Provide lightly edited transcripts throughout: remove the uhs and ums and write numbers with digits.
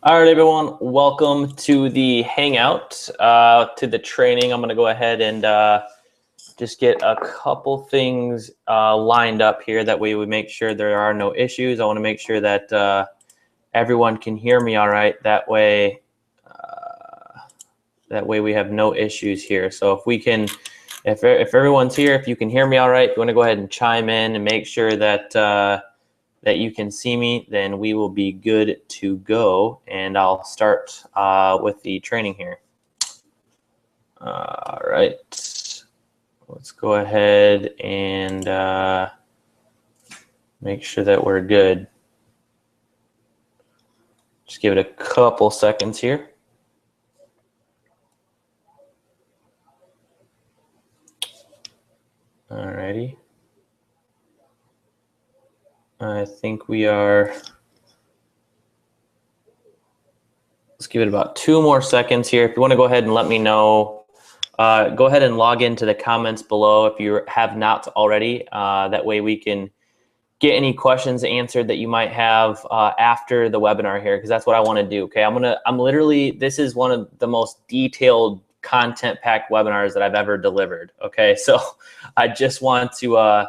All right, everyone, welcome to the Hangout, to the training. I'm going to go ahead and just get a couple things lined up here. That way we make sure there are no issues. I want to make sure that everyone can hear me all right. That way we have no issues here. So if we can, if everyone's here, if you can hear me all right, if you want to go ahead and chime in and make sure that that you can see me, then we will be good to go. And I'll start with the training here. All right, let's go ahead and make sure that we're good. Just give it a couple seconds here. All righty. I think we are. Let's give it about 2 more seconds here. If you want to go ahead and let me know, go ahead and log into the comments below if you have not already. That way we can get any questions answered that you might have after the webinar here, because that's what I want to do. Okay, I'm literally, this is one of the most detailed content-packed webinars that I've ever delivered. Okay, so I just want to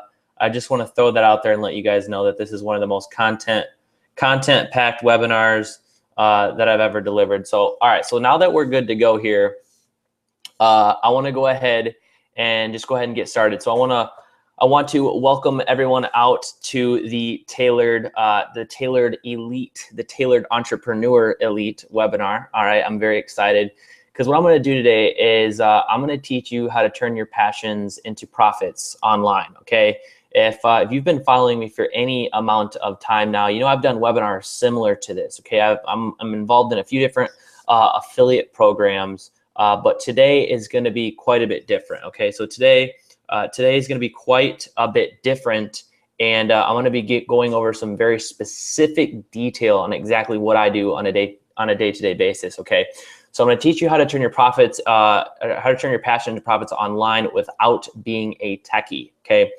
throw that out there and let you guys know that this is one of the most content-packed webinars that I've ever delivered. So, all right, so now that we're good to go here, I want to go ahead and get started. So I want to welcome everyone out to the Tailored Elite, the Tailored Entrepreneur Elite webinar. All right, I'm very excited because what I'm going to do today is I'm going to teach you how to turn your passions into profits online. Okay, if you've been following me for any amount of time now, you know I've done webinars similar to this. Okay, I'm involved in a few different affiliate programs, but today is going to be quite a bit different. Okay, so today is going to be quite a bit different, and I'm going to be going over some very specific detail on exactly what I do on a day-to-day basis. Okay, so I'm going to teach you how to turn your passion into profits online without being a techie. Okay,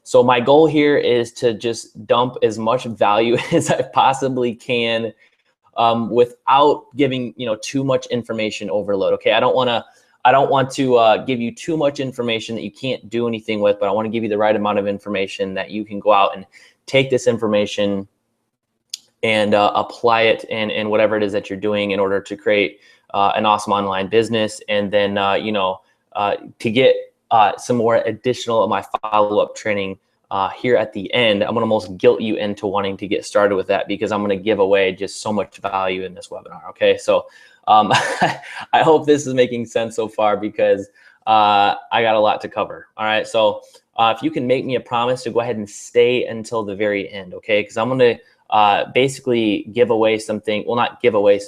so my goal here is to just dump as much value as I possibly can without giving too much information overload. Okay, I don't want to give you too much information that you can't do anything with, but I want to give you the right amount of information that you can go out and take this information and apply it in whatever it is that you're doing in order to create an awesome online business. And then, to get some more additional of my follow-up training here at the end, I'm going to almost guilt you into wanting to get started with that, because I'm going to give away just so much value in this webinar. Okay, so I hope this is making sense so far, because I got a lot to cover. All right, so if you can make me a promise to go ahead and stay until the very end, okay? Because I'm going to basically give away something. Well, not give away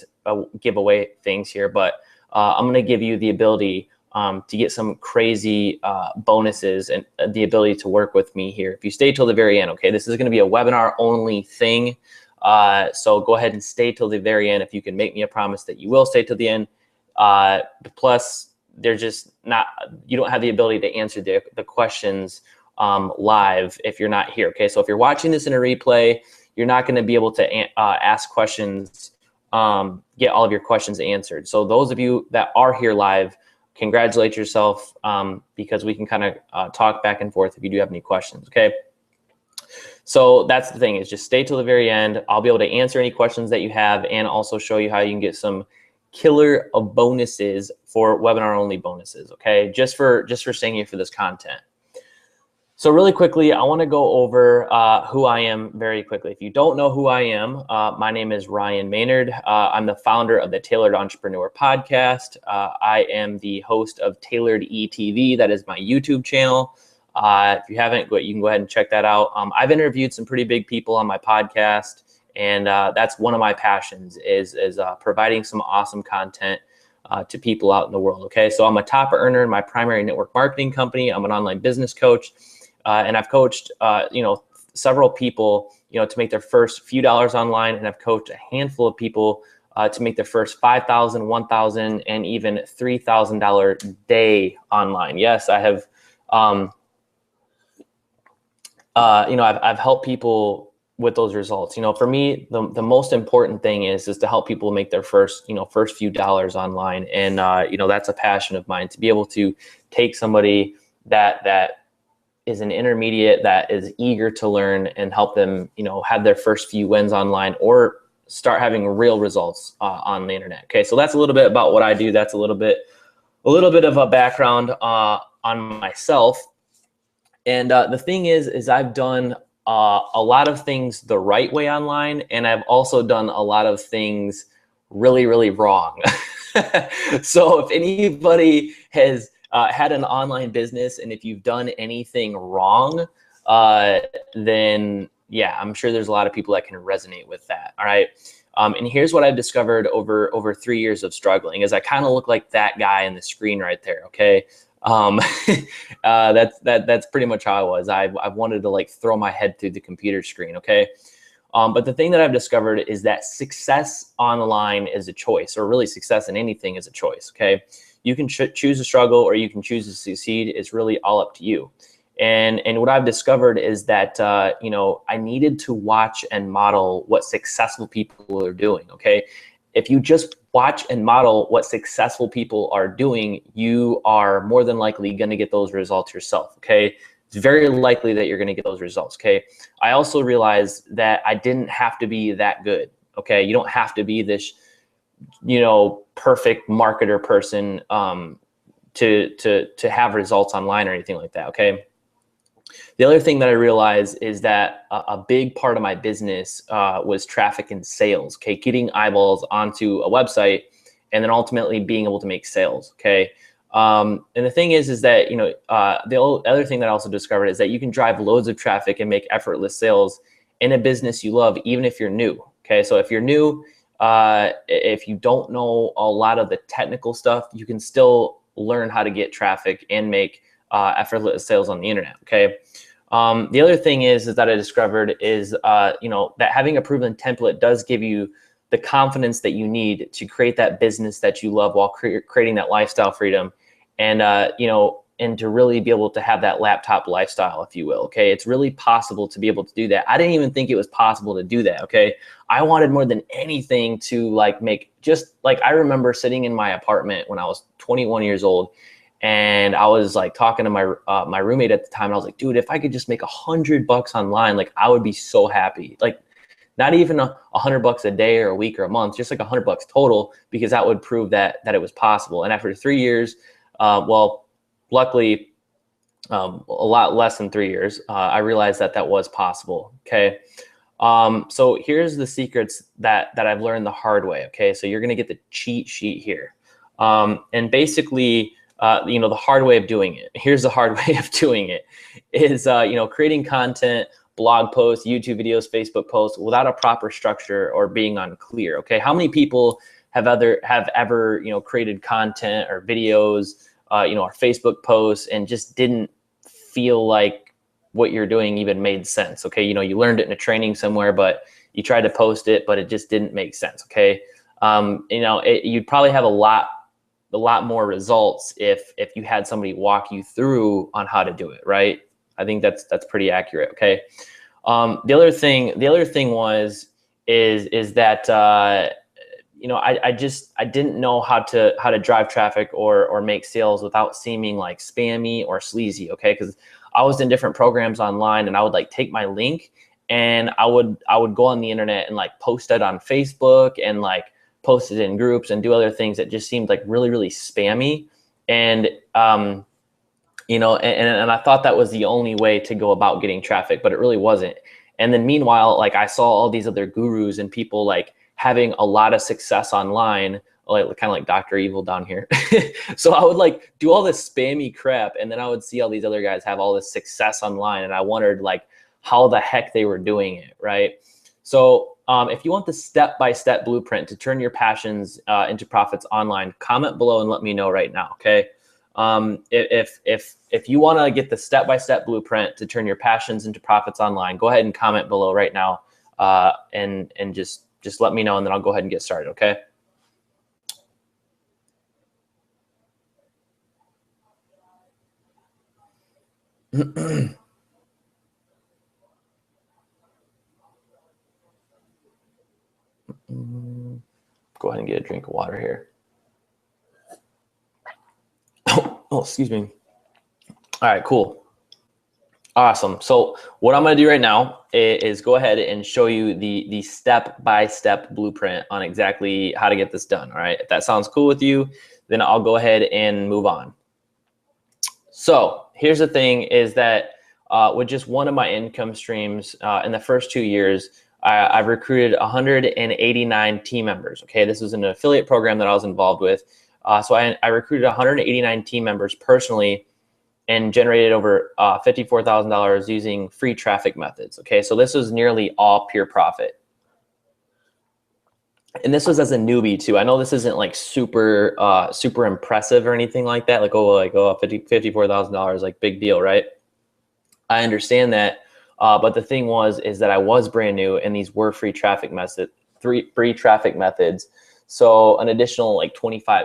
things here, but I'm going to give you the ability to get some crazy bonuses and the ability to work with me here if you stay till the very end. Okay, this is going to be a webinar only thing. So go ahead and stay till the very end if you can make me a promise that you will stay till the end. Plus, they're just not, you don't have the ability to answer the questions live if you're not here. Okay, so if you're watching this in a replay, you're not going to be able to ask questions, get all of your questions answered. So those of you that are here live, congratulate yourself, because we can kind of talk back and forth if you do have any questions. Okay. So that's the thing, is just stay till the very end. I'll be able to answer any questions that you have and also show you how you can get some killer bonuses for webinar only bonuses. Okay, just for staying here for this content. So really quickly, I want to go over who I am very quickly. If you don't know who I am, my name is Ryan Maynard. I'm the founder of the Tailored Entrepreneur Podcast. I am the host of Tailored ETV. That is my YouTube channel. If you haven't, you can go ahead and check that out. I've interviewed some pretty big people on my podcast, and that's one of my passions is providing some awesome content to people out in the world. Okay, so I'm a top earner in my primary network marketing company. I'm an online business coach, and I've coached several people to make their first few dollars online, and I've coached a handful of people to make their first $5,000, $1,000, and even $3,000 day online. Yes, I have. I've helped people with those results. You know, for me, the most important thing is to help people make their first few dollars online. And you know, that's a passion of mine, to be able to take somebody that is an intermediate, that is eager to learn, and help them, you know, have their first few wins online, or start having real results on the internet. Okay, so that's a little bit about what I do. That's a little bit of a background on myself. And the thing is I've done a lot of things the right way online, and I've also done a lot of things really, really wrong. So if anybody has had an online business, and if you've done anything wrong, then yeah, I'm sure there's a lot of people that can resonate with that. All right. And here's what I've discovered over 3 years of struggling, is I kind of look like that guy in the screen right there. Okay. That's pretty much how I was. I've wanted to like throw my head through the computer screen. Okay. But the thing that I've discovered is that success online is a choice, or really success in anything is a choice. Okay. You can choose to struggle, or you can choose to succeed. It's really all up to you. And what I've discovered is that, you know, I needed to watch and model what successful people are doing. Okay. If you just watch and model what successful people are doing, you are more than likely going to get those results yourself. Okay. It's very likely that you're going to get those results. Okay. I also realized that I didn't have to be that good. Okay. You don't have to be this, you know, perfect marketer person to have results online or anything like that. Okay. The other thing that I realized is that a big part of my business was traffic and sales. Okay, getting eyeballs onto a website, and then ultimately being able to make sales. Okay, and the thing is that, you know, the other thing that I also discovered is that you can drive loads of traffic and make effortless sales in a business you love, even if you're new. Okay, so if you're new, if you don't know a lot of the technical stuff, you can still learn how to get traffic and make effortless sales on the internet. Okay. The other thing is that I discovered is, you know, that having a proven template does give you the confidence that you need to create that business that you love, while creating that lifestyle freedom, and, you know, and to really be able to have that laptop lifestyle, if you will. Okay. It's really possible to be able to do that. I didn't even think it was possible to do that. Okay. I wanted more than anything to like make, just like, I remember sitting in my apartment when I was 21 years old, and I was like talking to my roommate at the time, and I was like, dude, if I could just make $100 online, like I would be so happy. Like not even $100 a day or a week or a month, just like $100 total, because that would prove that it was possible. And after 3 years, well, luckily, a lot less than 3 years, I realized that was possible. Okay. So here's the secrets that I've learned the hard way. Okay. So you're going to get the cheat sheet here. And basically, you know, the hard way of doing it. Here's the hard way of doing it is, you know, creating content, blog posts, YouTube videos, Facebook posts without a proper structure or being unclear. Okay. How many people have ever, you know, created content or videos, you know, or Facebook posts, and just didn't feel like what you're doing even made sense? Okay. You know, you learned it in a training somewhere, but you tried to post it, but it just didn't make sense. Okay. You know, you'd probably have a lot more results if you had somebody walk you through on how to do it, right? I think that's pretty accurate. Okay. The other thing is that you know, I didn't know how to drive traffic or make sales without seeming like spammy or sleazy. Okay, because I was in different programs online, and I would like take my link, and I would go on the internet and like post it on Facebook, and like post it in groups, and do other things that just seemed like really, really spammy. And you know, and I thought that was the only way to go about getting traffic, but it really wasn't. And then meanwhile, like I saw all these other gurus and people like having a lot of success online, like kind of like Dr. Evil down here. So I would like do all this spammy crap, and then I would see all these other guys have all this success online, and I wondered like how the heck they were doing it, right? So if you want the step-by-step blueprint to turn your passions into profits online, comment below and let me know right now. Okay. If you want to get the step-by-step blueprint to turn your passions into profits online, go ahead and comment below right now, and just let me know, and then I'll go ahead and get started. Okay. Go ahead and get a drink of water here. Oh, excuse me. All right, cool. Awesome. So what I'm going to do right now is go ahead and show you the step-by-step blueprint on exactly how to get this done. All right. If that sounds cool with you, then I'll go ahead and move on. So here's the thing is that with just one of my income streams in the first 2 years, I've recruited 189 team members. Okay. This was an affiliate program that I was involved with. So I recruited 189 team members personally and generated over $54,000 using free traffic methods. Okay, so this was nearly all pure profit. And this was as a newbie too. I know this isn't like super impressive or anything like that. Like, $54,000, like big deal, right? I understand that. But the thing is that I was brand new and these were free traffic methods, free traffic methods. So an additional like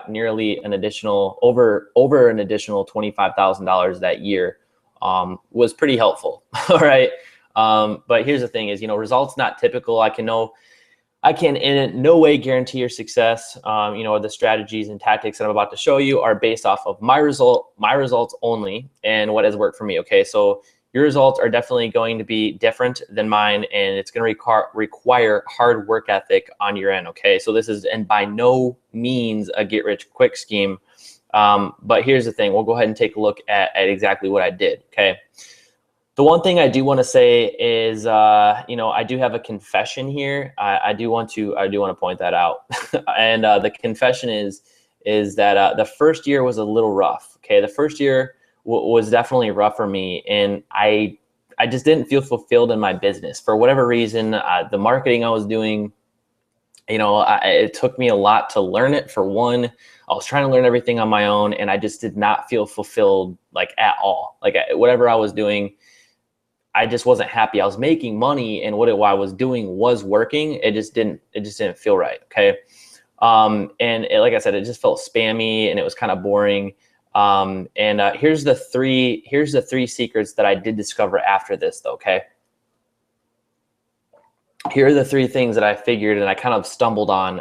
nearly an additional over an additional $25,000 that year was pretty helpful. All right. But here's the thing is, results not typical. I can in no way guarantee your success. The strategies and tactics that I'm about to show you are based off of my results only and what has worked for me. Okay. So your results are definitely going to be different than mine, and it's going to require hard work ethic on your end. Okay, so this is, and by no means a get rich quick scheme. But here's the thing: we'll go ahead and take a look at exactly what I did. Okay, the one thing I do want to say is, I do have a confession here. I do want to point that out, and the confession is that the first year was a little rough. Okay, the first year was definitely rough for me, and I just didn't feel fulfilled in my business for whatever reason. The marketing I was doing, it took me a lot to learn it. For one, I was trying to learn everything on my own, and I just did not feel fulfilled like at all. Like whatever I was doing, I just wasn't happy. I was making money, and what I was doing was working. It just didn't feel right. Okay, like I said, it just felt spammy, and it was kind of boring. Here's the three secrets that I did discover after this though. Okay. Here are the three things that I figured and I kind of stumbled on,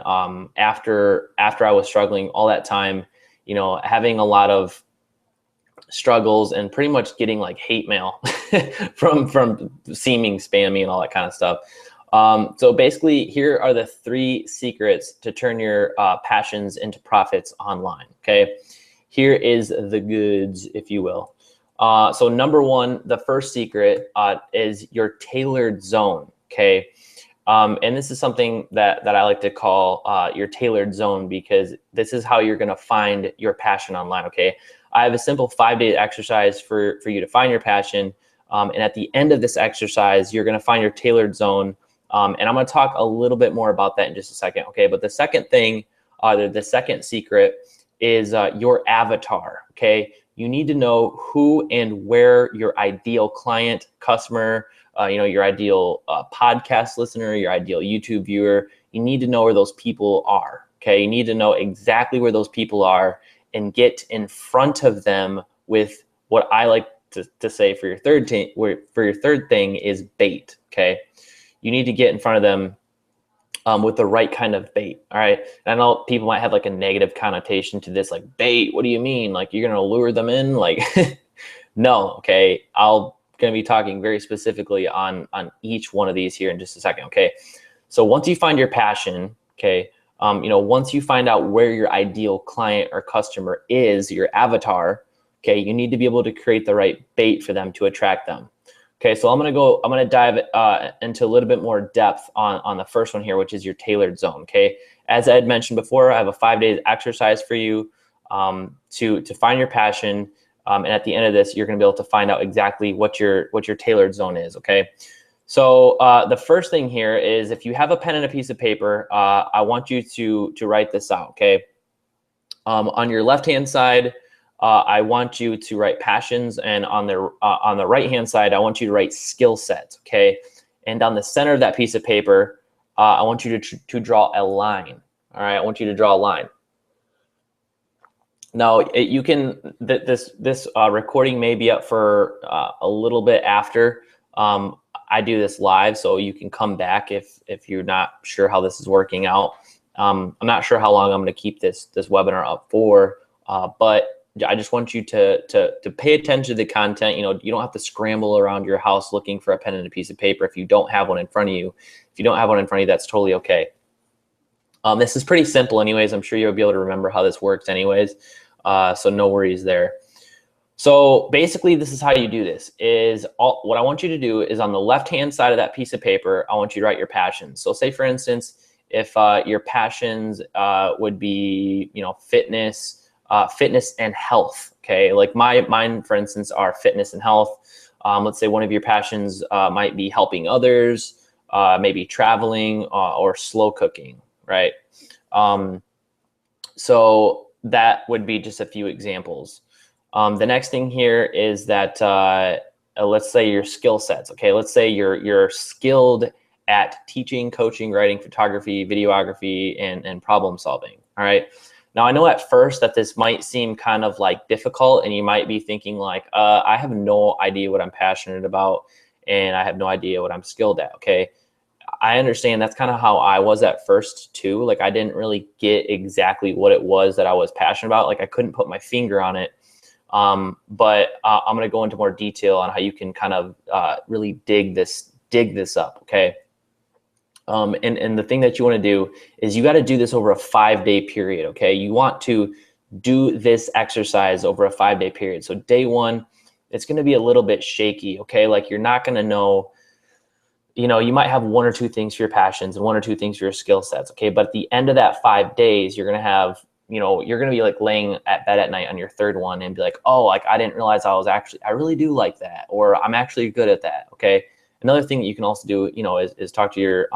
after I was struggling all that time, having a lot of struggles and pretty much getting like hate mail from seeming spammy and all that kind of stuff. So basically here are the three secrets to turn your passions into profits online. Okay. Here is the goods, if you will. So number one, the first secret is your tailored zone, okay? And this is something that I like to call your tailored zone, because this is how you're gonna find your passion online, okay? I have a simple 5-day exercise for you to find your passion. And at the end of this exercise, you're gonna find your tailored zone. And I'm gonna talk a little bit more about that in just a second, okay? But the second thing, the second secret is your avatar, okay? You need to know who and where your ideal client, customer, your ideal podcast listener, your ideal YouTube viewer, you need to know where those people are, okay? You need to know exactly where those people are and get in front of them with what I like to say for your third thing is bait, okay? You need to get in front of them with the right kind of bait. All right. And I know people might have like a negative connotation to this, like bait. What do you mean? Like you're going to lure them in? Like, no. Okay. I'll going to be talking very specifically on each one of these here in just a second. Okay. So once you find your passion, okay, once you find out where your ideal client or customer is, your avatar, okay, you need to be able to create the right bait for them to attract them. Okay, so I'm gonna dive into a little bit more depth on the first one here, which is your tailored zone. Okay, as I had mentioned before, I have a 5-day exercise for you to find your passion, and at the end of this, you're gonna be able to find out exactly what your tailored zone is. Okay, so the first thing here is, if you have a pen and a piece of paper, I want you to write this out. Okay, on your left-hand side, I want you to write passions, and on the right-hand side, I want you to write skill sets, okay? And on the center of that piece of paper, I want you to draw a line, all right? I want you to draw a line. Now, this recording may be up for a little bit after. I I do this live, so you can come back if you're not sure how this is working out. I'm not sure how long I'm going to keep this webinar up for, but I just want you to pay attention to the content. You know, you don't have to scramble around your house looking for a pen and a piece of paper if you don't have one in front of you. If you don't have one in front of you, that's totally okay. This is pretty simple anyways. I'm sure you'll be able to remember how this works anyways, so no worries there. So basically, this is how you do this. What I want you to do is on the left-hand side of that piece of paper, I want you to write your passions. So say, for instance, if your passions would be, you know, fitness and health, okay? Like mine, for instance, are fitness and health. Let's say one of your passions might be helping others, maybe traveling or slow cooking, right? So that would be just a few examples. The next thing here is that let's say your skill sets. Okay, let's say you're skilled at teaching, coaching, writing, photography, videography, and problem solving. All right. Now I know at first that this might seem kind of like difficult, and you might be thinking like, I have no idea what I'm passionate about, and I have no idea what I'm skilled at. Okay. I understand that's kind of how I was at first too. Like I didn't really get exactly what it was that I was passionate about. Like I couldn't put my finger on it. But I'm going to go into more detail on how you can kind of really dig this up. Okay. And the thing that you want to do is you got to do this over a 5-day period. Okay. You want to do this exercise over a 5-day period. So day one, it's going to be a little bit shaky. Okay. Like you're not going to know, you know, you might have 1 or 2 things for your passions and 1 or 2 things for your skill sets. Okay. But at the end of that 5 days, you're going to have, you know, you're going to be like laying at bed at night on your 3rd one and be like, oh, like I didn't realize I really do like that, or I'm actually good at that. Okay. Another thing that you can also do, you know, is talk to your,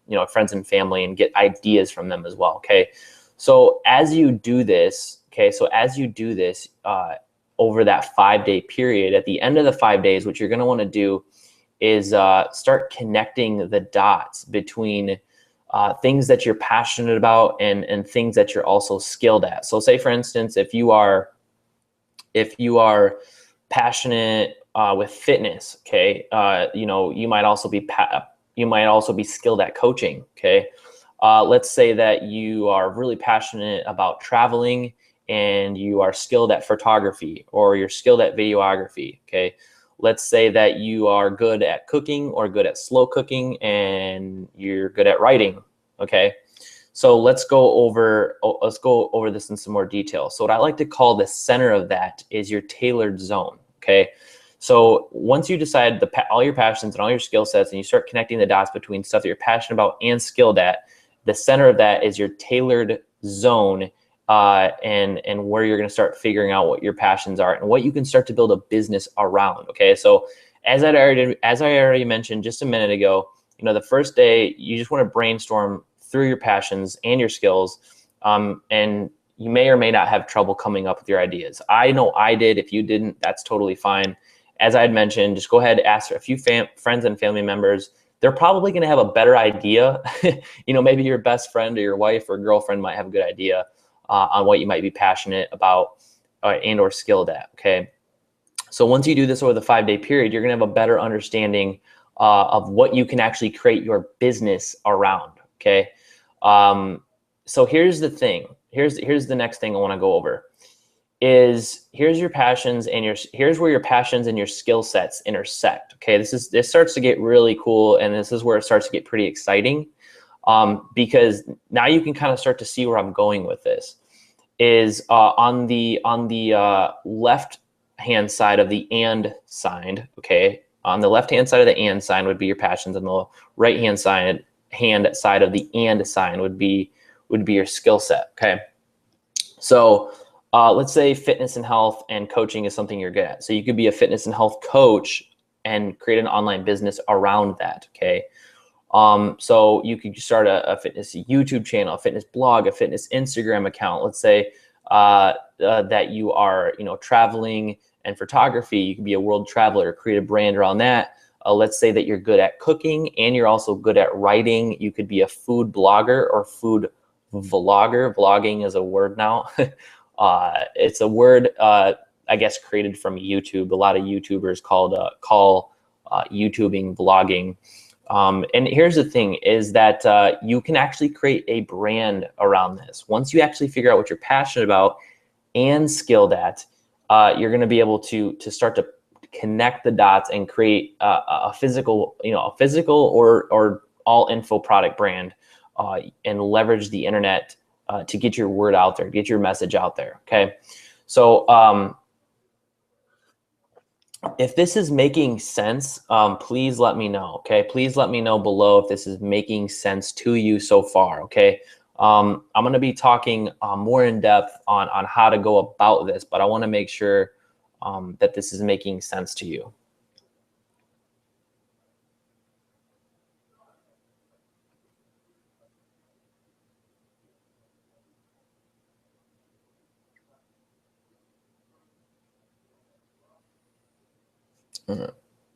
you know, friends and family and get ideas from them as well. Okay. So as you do this, over that 5-day period, at the end of the 5 days, what you're going to want to do is start connecting the dots between things that you're passionate about and things that you're also skilled at. So say, for instance, if you are passionate with fitness, okay, you know, you might also be skilled at coaching. Okay. Let's say that you are really passionate about traveling and you are skilled at photography, or you're skilled at videography. Okay. Let's say that you are good at cooking or good at slow cooking and you're good at writing. Okay. So let's go over this in some more detail. So what I like to call the center of that is your tailored zone. Okay. So once you decide all your passions and all your skill sets, and you start connecting the dots between stuff that you're passionate about and skilled at, the center of that is your tailored zone, and where you're going to start figuring out what your passions are and what you can start to build a business around. Okay. So as I already mentioned just a minute ago, you know, the first day you just want to brainstorm through your passions and your skills, and you may or may not have trouble coming up with your ideas. I know I did. If you didn't, that's totally fine. As I had mentioned, just go ahead and ask a few friends and family members. They're probably going to have a better idea. You know, maybe your best friend or your wife or girlfriend might have a good idea on what you might be passionate about and or skilled at. Okay. So once you do this over the 5-day period, you're going to have a better understanding of what you can actually create your business around. Okay. So here's the thing. Here's the next thing I want to go over. Here's your passions and here's where your passions and your skill sets intersect. Okay, this starts to get really cool, and this is where it starts to get pretty exciting, because now you can kind of start to see where I'm going with this. Is on the left hand side of the and sign. Okay, on the left hand side of the and sign would be your passions, and the right hand side of the and sign would be your skill set. Okay, so let's say fitness and health and coaching is something you're good at. So you could be a fitness and health coach and create an online business around that. Okay. So you could start a fitness YouTube channel, a fitness blog, a fitness Instagram account. Let's say that you are, you know, traveling and photography. You could be a world traveler, create a brand around that. Let's say that you're good at cooking and you're also good at writing. You could be a food blogger or food vlogger. Vlogging is a word now. It's a word, I guess, created from YouTube. A lot of YouTubers call YouTubing, vlogging. And here's the thing is that you can actually create a brand around this. Once you actually figure out what you're passionate about and skilled at, you're going to be able to start to connect the dots and create a physical, or all info product brand, and leverage the internet to get your word out there, get your message out there. Okay. So, if this is making sense, please let me know. Okay. Please let me know below if this is making sense to you so far. Okay. I'm going to be talking more in depth on how to go about this, but I want to make sure that this is making sense to you.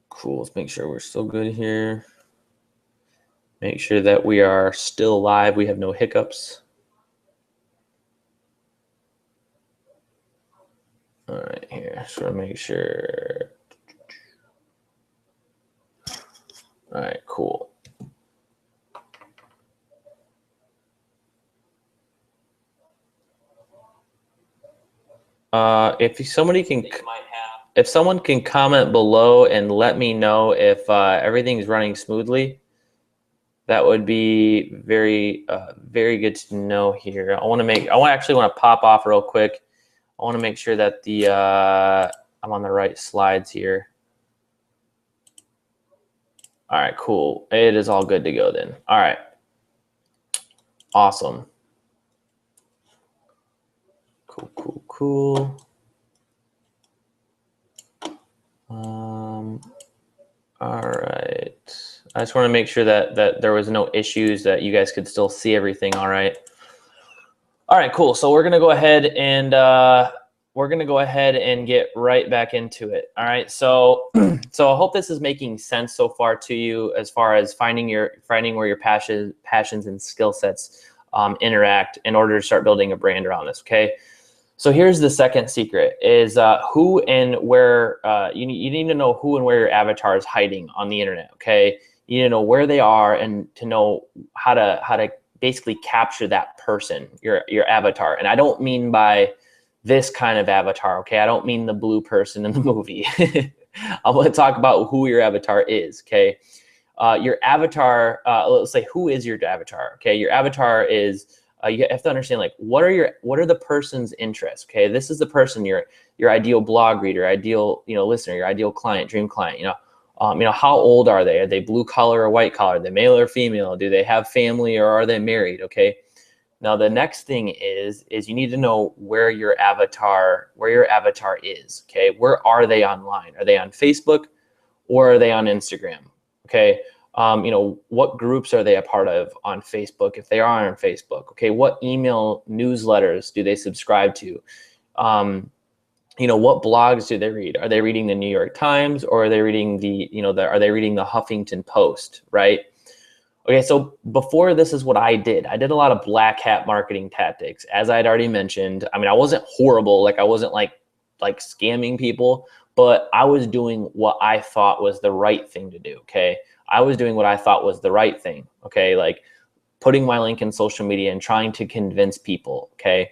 Cool. Let's make sure we're still good here. Make sure that we are still live. We have no hiccups. All right, here. Just want to make sure. All right, cool. If someone can comment below and let me know if everything's running smoothly, that would be very, very good to know here. I actually want to pop off real quick. I want to make sure that I'm on the right slides here. All right, cool. It is all good to go then. All right. Awesome. Cool. All right. I just want to make sure that there was no issues, that you guys could still see everything. All right. All right, cool. So we're gonna go ahead and get right back into it. All right. So so I hope this is making sense so far to you, as far as finding where your passions and skill sets interact in order to start building a brand around this. Okay. So here's the second secret is who and where you need to know who and where your avatar is hiding on the internet. Okay. You need to know where they are and to know how to basically capture that person, your avatar. And I don't mean by this kind of avatar. Okay. I don't mean the blue person in the movie. I'm going to talk about who your avatar is. Okay. Your avatar, let's say, who is your avatar? Okay. Your avatar is, you have to understand, like, what are the person's interests? Okay. This is the person, your ideal blog reader, ideal, listener, your ideal client, dream client, how old are they? Are they blue collar or white collar? Are they male or female? Do they have family or are they married? Okay. Now the next thing is you need to know where your avatar is. Okay. Where are they online? Are they on Facebook or are they on Instagram? Okay. What groups are they a part of on Facebook if they are on Facebook? Okay. What email newsletters do they subscribe to? What blogs do they read? Are they reading the New York Times or are they reading are they reading the Huffington Post, right? Okay, so before this is what I did. I did a lot of black hat marketing tactics. As I had already mentioned, I mean, I wasn't horrible. Like, I wasn't like scamming people, but I was doing what I thought was the right thing to do, okay? I was doing what I thought was the right thing, okay? Like putting my link in social media and trying to convince people, okay?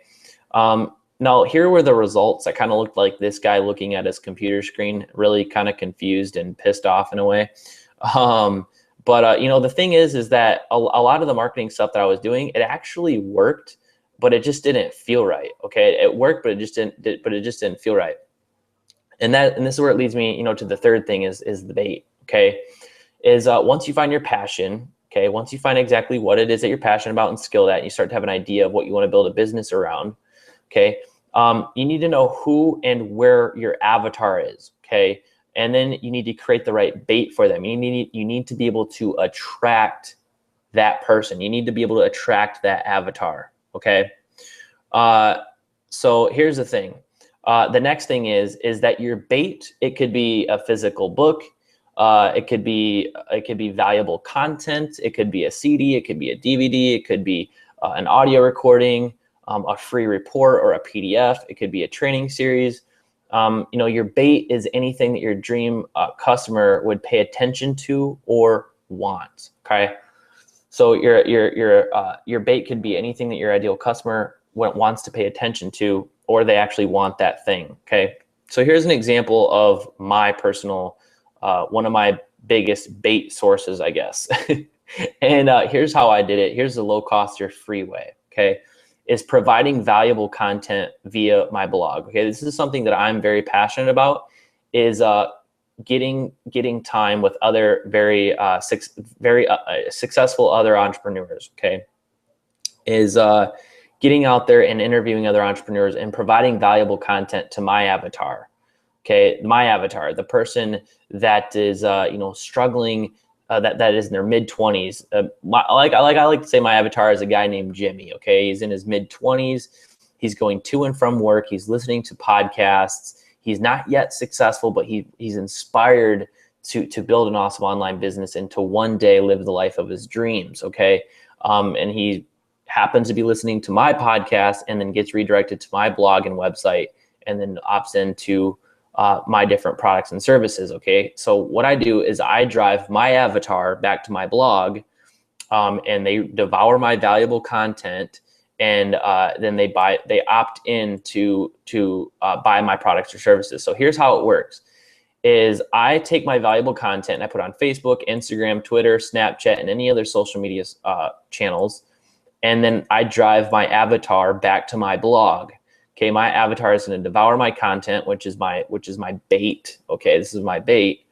Now, here were the results. I kind of looked like this guy looking at his computer screen, really kind of confused and pissed off in a way. But the thing is that a lot of the marketing stuff that I was doing, it actually worked, but it just didn't feel right. Okay, it worked, but it just didn't feel right. And this is where it leads me, to the third thing is the bait. Okay, is once you find your passion, okay, once you find exactly what it is that you're passionate about and skilled at, and you start to have an idea of what you want to build a business around. Okay, you need to know who and where your avatar is. Okay. And then you need to create the right bait for them. You need to be able to attract that person. You need to be able to attract that avatar. Okay. So here's the thing. The next thing is that your bait, it could be a physical book. It could be valuable content. It could be a CD. It could be a DVD. It could be an audio recording, a free report or a PDF. It could be a training series. You know, your bait is anything that your dream customer would pay attention to or want. Okay, so your bait could be anything that your ideal customer wants to pay attention to, or they actually want that thing. Okay, so here's an example of my personal one of my biggest bait sources, I guess. And here's how I did it. Here's the low cost or free way. Okay, is providing valuable content via my blog. Okay, this is something that I'm very passionate about. Is getting time with other very successful other entrepreneurs. Okay, is getting out there and interviewing other entrepreneurs and providing valuable content to my avatar. Okay, my avatar, the person that is you know, struggling, that is in their mid 20s. I like to say my avatar is a guy named Jimmy. Okay, he's in his mid 20s. He's going to and from work. He's listening to podcasts. He's not yet successful, but he's inspired to build an awesome online business and to one day live the life of his dreams. Okay, and he happens to be listening to my podcast and then gets redirected to my blog and website and then opts into my different products and services. Okay, so what I do is I drive my avatar back to my blog, and they devour my valuable content, and then they opt in to buy my products or services. So here's how it works: is I take my valuable content and I put it on Facebook, Instagram, Twitter, Snapchat, and any other social media channels, and then I drive my avatar back to my blog. Okay, my avatar is going to devour my content, which is my bait. Okay, this is my bait.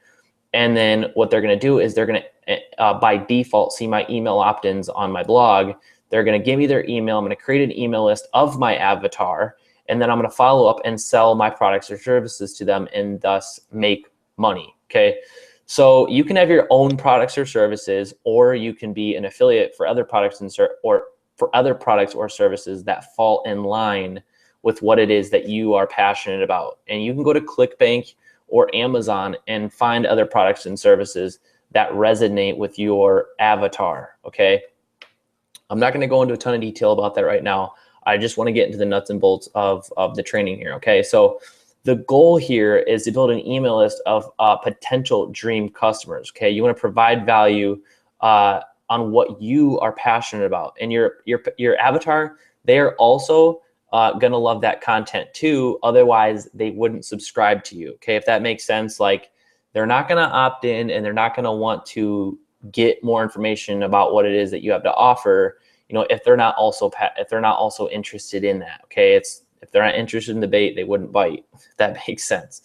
And then what they're going to do is they're going to, by default, see my email opt-ins on my blog. They're going to give me their email. I'm going to create an email list of my avatar, and then I'm going to follow up and sell my products or services to them and thus make money. Okay, so you can have your own products or services, or you can be an affiliate for other products or services that fall in line with what it is that you are passionate about. And you can go to ClickBank or Amazon and find other products and services that resonate with your avatar. Okay, I'm not going to go into a ton of detail about that right now. I just want to get into the nuts and bolts of the training here. Okay, so the goal here is to build an email list of potential dream customers. Okay, you want to provide value on what you are passionate about, and your avatar, they are also gonna love that content too. Otherwise, they wouldn't subscribe to you. Okay, if that makes sense. Like, they're not gonna opt in, and they're not gonna want to get more information about what it is that you have to offer, you know, if they're not also interested in that. Okay, if they're not interested in the bait, they wouldn't bite. If that makes sense.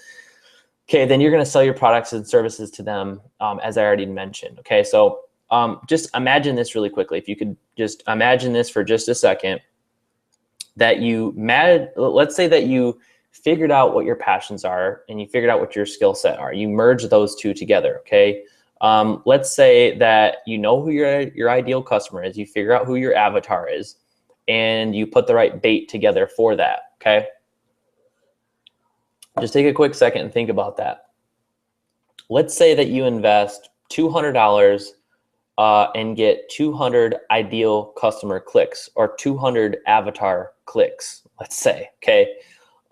Okay, then you're gonna sell your products and services to them, as I already mentioned. Okay, so just imagine this really quickly. If you could just imagine this for just a second, that let's say that you figured out what your passions are and you figured out what your skill set are. You merge those two together. Okay, let's say that you know who your ideal customer is. You figure out who your avatar is, and you put the right bait together for that. Okay, just take a quick second and think about that. Let's say that you invest $200 and get 200 ideal customer clicks, or 200 avatar clicks, let's say. Okay,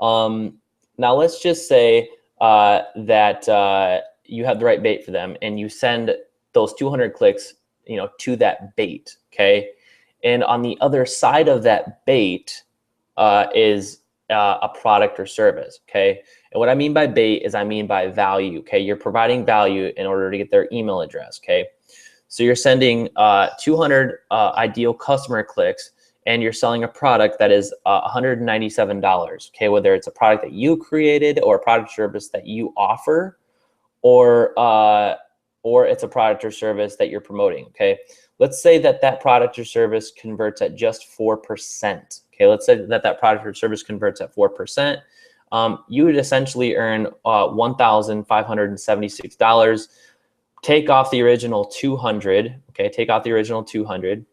now let's just say that you have the right bait for them, and you send those 200 clicks, you know, to that bait. Okay, and on the other side of that bait is a product or service. Okay, and what I mean by bait is I mean by value. Okay, you're providing value in order to get their email address. Okay, so you're sending 200 ideal customer clicks, and you're selling a product that is $197. Okay, whether it's a product that you created, or a product or service that you offer, or it's a product or service that you're promoting. Okay, let's say that product or service converts at just 4%. Okay, let's say that product or service converts at 4%. You would essentially earn $1,576. Take off the original 200. Okay, take off the original 200,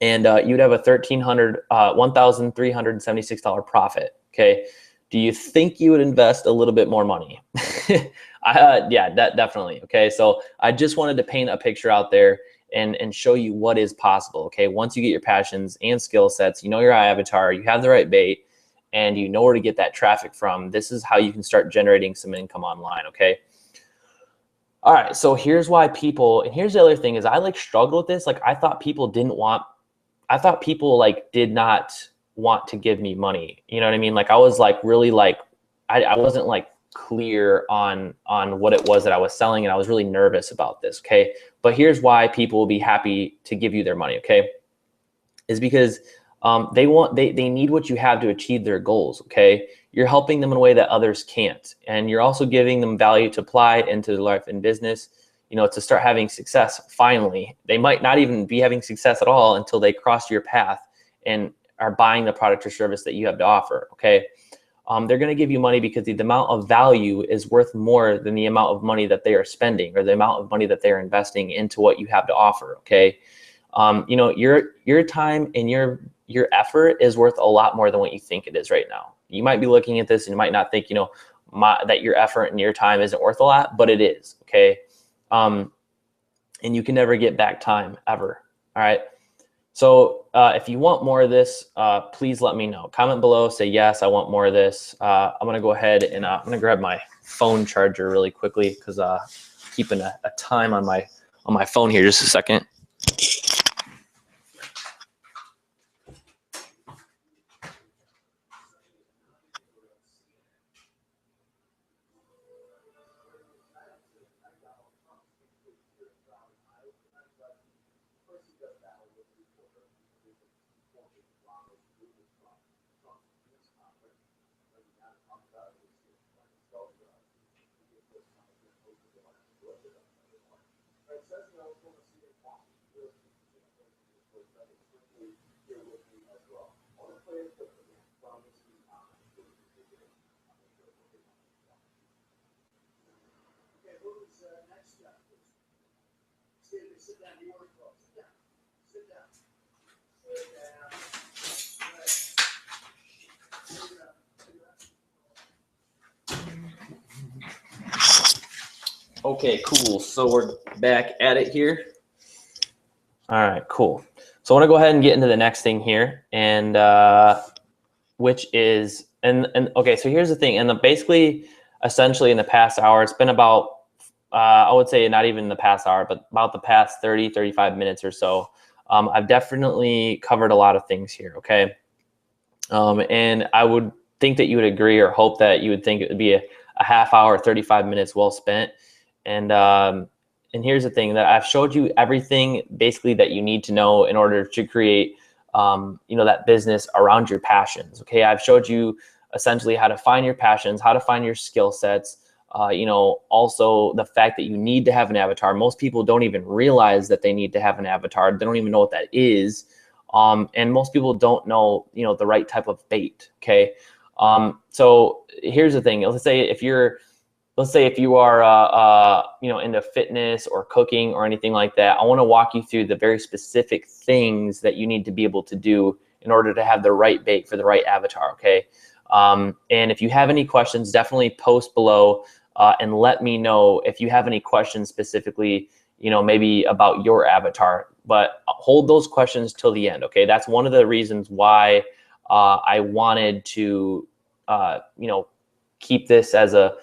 and you'd have a $1,376 profit. Okay, do you think you would invest a little bit more money? Yeah, definitely. Okay, so I just wanted to paint a picture out there and show you what is possible. Okay, once you get your passions and skill sets, you know your avatar, you have the right bait, and you know where to get that traffic from, this is how you can start generating some income online, okay? All right, so here's why people, and here's the other thing is I like struggled with this. Like I thought people like did not want to give me money. You know what I mean? Like I was like really like, I wasn't like clear on what it was that I was selling, and I was really nervous about this, okay? But here's why people will be happy to give you their money, okay? Is because they need what you have to achieve their goals, okay? You're helping them in a way that others can't. And you're also giving them value to apply into their life and business, you know, to start having success finally. They might not even be having success at all until they cross your path and are buying the product or service that you have to offer, okay? They're going to give you money because the amount of value is worth more than the amount of money that they are spending or the amount of money that they're investing into what you have to offer, okay? You know, your time and your effort is worth a lot more than what you think it is right now. You might be looking at this and you might not think, you know, that your effort and your time isn't worth a lot, but it is, okay? And you can never get back time ever, all right? So if you want more of this, please let me know. Comment below, say yes, I want more of this. I'm gonna go ahead and I'm gonna grab my phone charger really quickly because keeping a time on my phone here. Just a second. Okay, cool. So we're back at it here. All right, cool. So I want to go ahead and get into the next thing here, and which is and okay. So here's the thing, and basically, essentially, in the past hour, it's been about I would say not even the past hour, but about the past 30, 35 minutes or so. I've definitely covered a lot of things here. Okay, and I would think that you would agree or hope that you would think it would be a half hour, 35 minutes well spent. And here's the thing, that I've showed you everything basically that you need to know in order to create, you know, that business around your passions. Okay, I've showed you essentially how to find your passions, how to find your skill sets. You know, also the fact that you need to have an avatar. Most people don't even realize that they need to have an avatar. They don't even know what that is. And most people don't know, you know, the right type of bait. Okay, so here's the thing. Let's say if you are, you know, into fitness or cooking or anything like that, I want to walk you through the very specific things that you need to be able to do in order to have the right bait for the right avatar, okay? And if you have any questions, definitely post below and let me know if you have any questions specifically, you know, maybe about your avatar. But hold those questions till the end, okay? That's one of the reasons why I wanted to, you know, keep this as a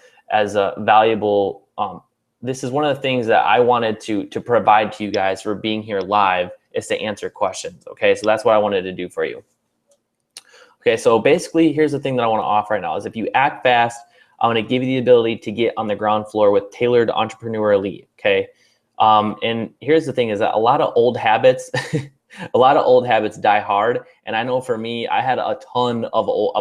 valuable, this is one of the things that I wanted to provide to you guys for being here live, is to answer questions, okay? So that's what I wanted to do for you. Okay, so basically here's the thing that I wanna offer right now is if you act fast, I'm gonna give you the ability to get on the ground floor with Tailored Entrepreneur Elite, okay? And here's the thing is that a lot of old habits, a lot of old habits die hard. And I know for me, I had a ton of old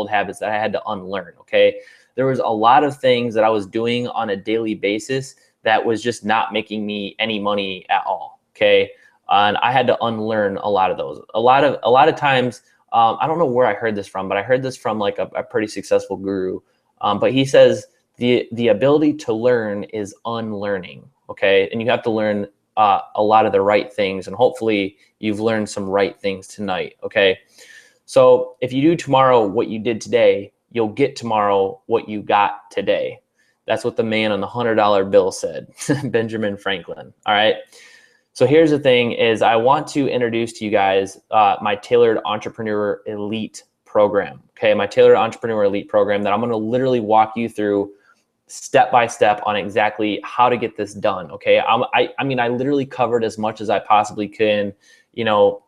habits that I had to unlearn, okay? There was a lot of things that I was doing on a daily basis that was just not making me any money at all, okay? And I had to unlearn a lot of those. A lot of times, I don't know where I heard this from, but I heard this from like a pretty successful guru. But he says the ability to learn is unlearning, okay? And you have to learn a lot of the right things, and hopefully you've learned some right things tonight, okay? So if you do tomorrow what you did today, you'll get tomorrow what you got today. That's what the man on the $100 bill said, Benjamin Franklin, all right? So here's the thing is I want to introduce to you guys my Tailored Entrepreneur Elite program, okay? My Tailored Entrepreneur Elite program that I'm gonna literally walk you through step by step on exactly how to get this done, okay? I mean, I literally covered as much as I possibly can, you know,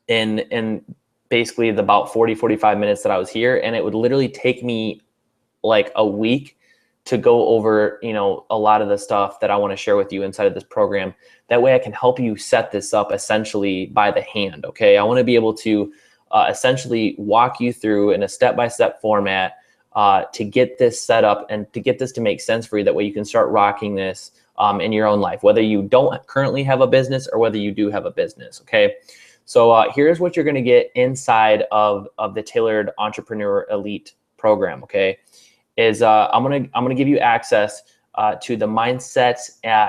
in basically the about 45 minutes that I was here, and it would literally take me like a week to go over, you know, a lot of the stuff that I want to share with you inside of this program. That way I can help you set this up essentially by the hand, okay? I want to be able to essentially walk you through in a step-by-step format to get this set up and to get this to make sense for you. That way you can start rocking this in your own life, whether you don't currently have a business or whether you do have a business, okay? So here's what you're going to get inside of the Tailored Entrepreneur Elite program, okay? Is I'm gonna give you access to the Mindset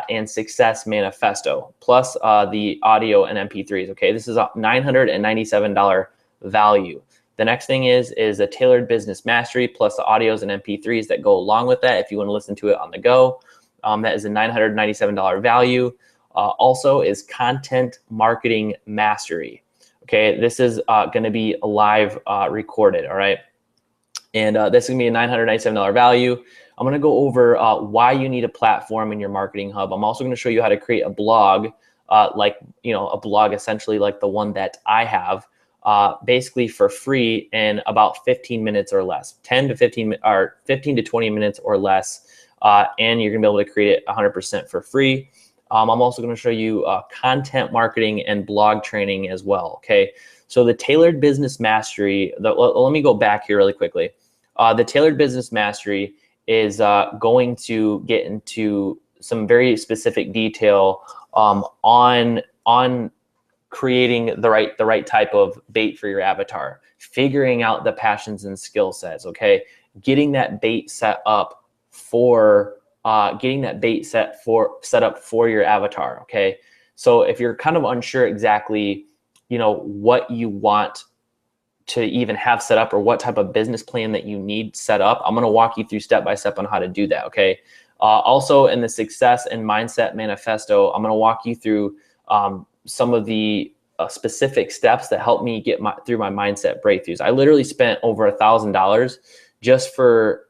and Success Manifesto, plus the audio and MP3s. Okay, this is a $997 value. The next thing is a Tailored Business Mastery, plus the audios and MP3s that go along with that. If you want to listen to it on the go, that is a $997 value. Also is Content Marketing Mastery. Okay, this is going to be live recorded. All right. And this is gonna be a $997 value. I'm gonna go over why you need a platform in your marketing hub. I'm also gonna show you how to create a blog, like, you know, a blog essentially like the one that I have, basically for free in about 15 minutes or less, 10 to 15 or 15 to 20 minutes or less, and you're gonna be able to create it 100% for free. I'm also gonna show you content marketing and blog training as well. Okay, so the Tailored Business Mastery. Let me go back here really quickly. The Tailored Business Mastery is going to get into some very specific detail on creating the right type of bait for your avatar, figuring out the passions and skill sets. Okay, getting that bait set up for set up for your avatar. Okay, so if you're kind of unsure exactly, you know, what you want to even have set up or what type of business plan that you need set up, I'm going to walk you through step by step on how to do that. Okay. Also in the Success and Mindset Manifesto, I'm going to walk you through some of the specific steps that help me get through my mindset breakthroughs. I literally spent over $1,000 just for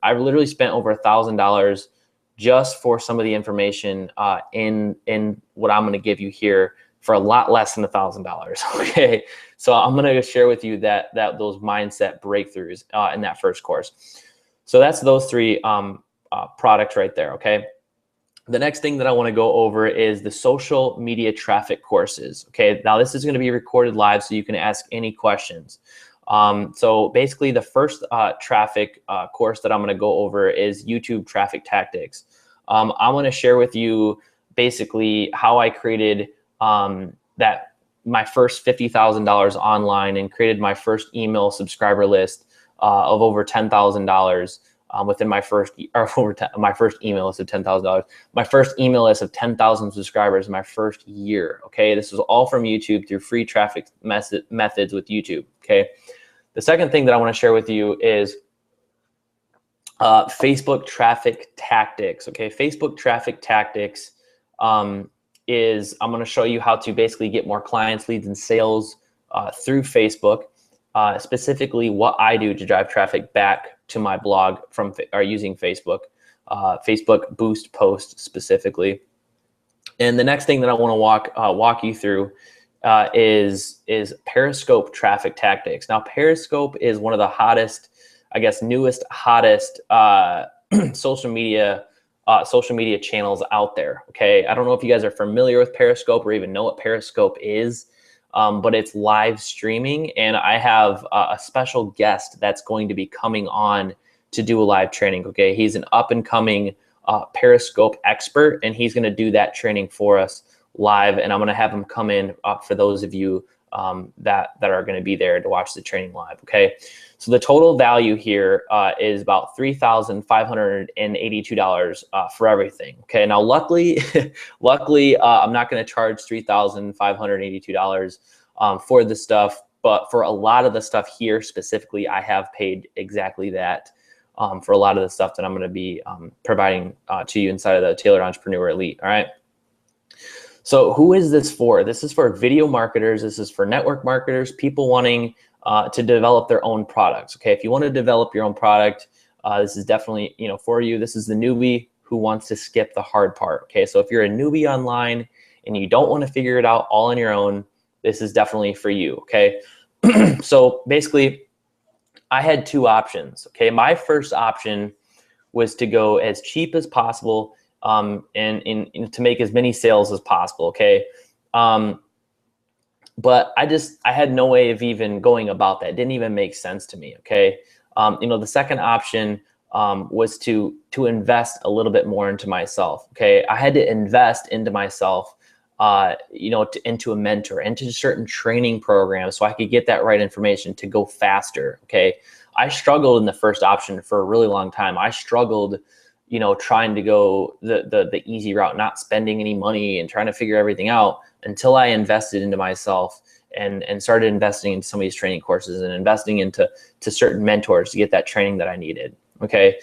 some of the information in what I'm going to give you here for a lot less than $1,000. Okay, so I'm going to share with you those mindset breakthroughs in that first course. So that's those three products right there. Okay, the next thing that I want to go over is the social media traffic courses. Okay, now this is going to be recorded live, so you can ask any questions. So basically, the first traffic course that I'm going to go over is YouTube traffic tactics. I'm going to share with you basically how I created my first $50,000 online and created my first email subscriber list of over $10,000 within my first email list of $10,000. My first email list of 10,000 subscribers in my first year. Okay, this was all from YouTube through free traffic methods with YouTube. Okay, the second thing that I want to share with you is Facebook traffic tactics. Okay, Facebook traffic tactics is I'm going to show you how to basically get more clients, leads, and sales through Facebook. Specifically, what I do to drive traffic back to my blog from using Facebook, Facebook Boost posts specifically. And the next thing that I want to walk you through is Periscope traffic tactics. Now, Periscope is one of the hottest, I guess, hottest social media channels out there. Okay, I don't know if you guys are familiar with Periscope or even know what Periscope is, but it's live streaming, and I have a special guest that's going to be coming on to do a live training. Okay, he's an up and coming Periscope expert, and he's going to do that training for us live, and I'm going to have him come in for those of you that are going to be there to watch the training live. Okay, so the total value here is about $3,582 for everything. Okay, now luckily I'm not going to charge $3,582 for the stuff, but for a lot of the stuff here specifically, I have paid exactly that for a lot of the stuff that I'm going to be providing to you inside of the Tailored Entrepreneur Elite. All right. So who is this for? This is for video marketers. This is for network marketers, people wanting to develop their own products. Okay, if you want to develop your own product, this is definitely, you know, for you. This is the newbie who wants to skip the hard part. Okay, so if you're a newbie online and you don't want to figure it out all on your own, this is definitely for you. Okay, so basically, I had two options. Okay, my first option was to go as cheap as possible, and to make as many sales as possible. Okay. But I had no way of even going about that. It didn't even make sense to me. Okay. You know, the second option was to invest a little bit more into myself. Okay. I had to invest into myself, you know, into a mentor, into certain training programs so I could get that right information to go faster. Okay. I struggled in the first option for a really long time. I struggled, you know, trying to go the easy route, not spending any money and trying to figure everything out until I invested into myself and started investing in some of these training courses and investing into certain mentors to get that training that I needed. Okay.